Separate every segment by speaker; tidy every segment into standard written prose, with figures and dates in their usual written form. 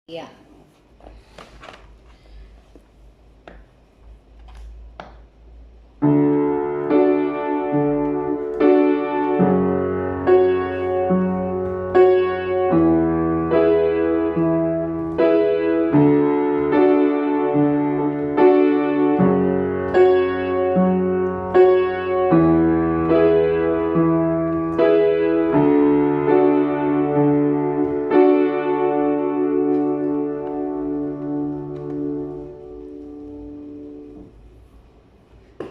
Speaker 1: Yeah.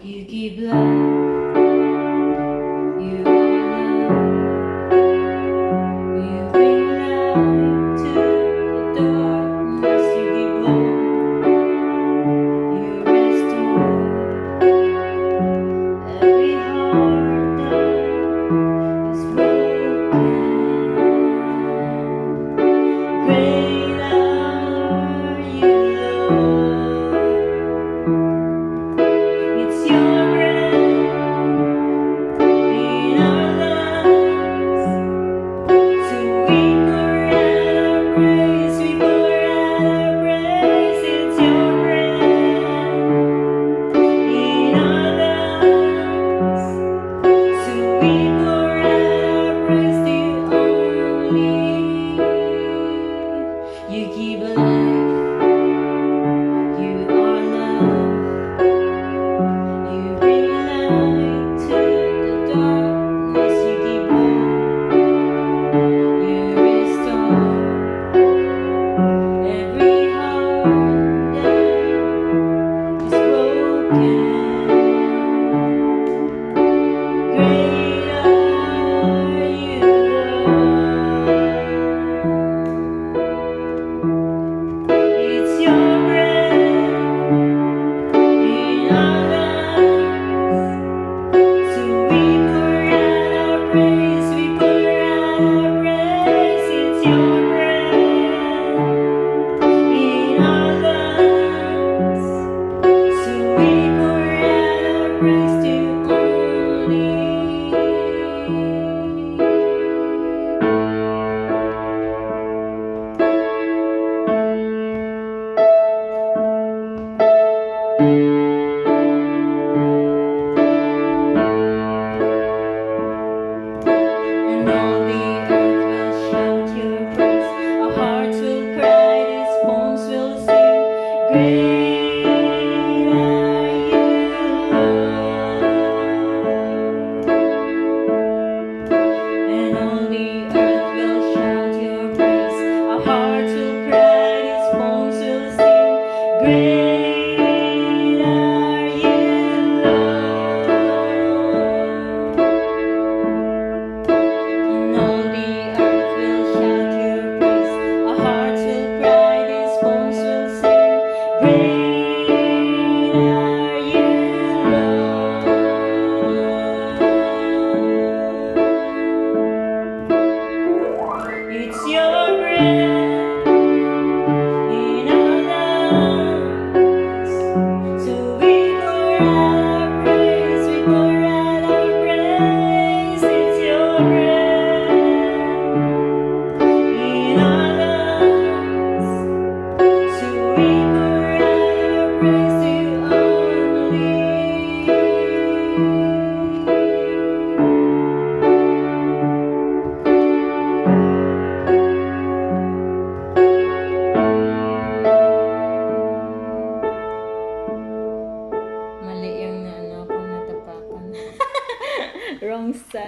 Speaker 1: You give love, you are love, you bring light to the darkness, you give hope, you restore every heart that is broken. Great are you, Lord. It's your breath in our lungs. So we pour out our praise, we pour out our praise. It's your breath in our lungs. So we pour out our praise to you only. You give a life, you are love. You bring light to the darkness, you give hope, you restore every heart that is broken. Great are you, Lord. It's your breath in our lungs. So we pour out our praise, we pour out our praise. It's your breath in our lungs. So we pour out our praise to you only. And all the earth will shout your praise. Our hearts will cry, these bones will sing. Great are you, Lord. And all the earth will shout your praise. Our hearts will cry, these bones will sing. Great are you, Lord. And all the earth will shout your praise. Our hearts will cry, these bones will sing. Great are you, Lord. It's your breath in our lungs. So we pour out our praise, we pour out our praise. It's your breath in our lungs. So we pour out our praise to you only. Mali yung na ano kung natapakan. Wrong sa.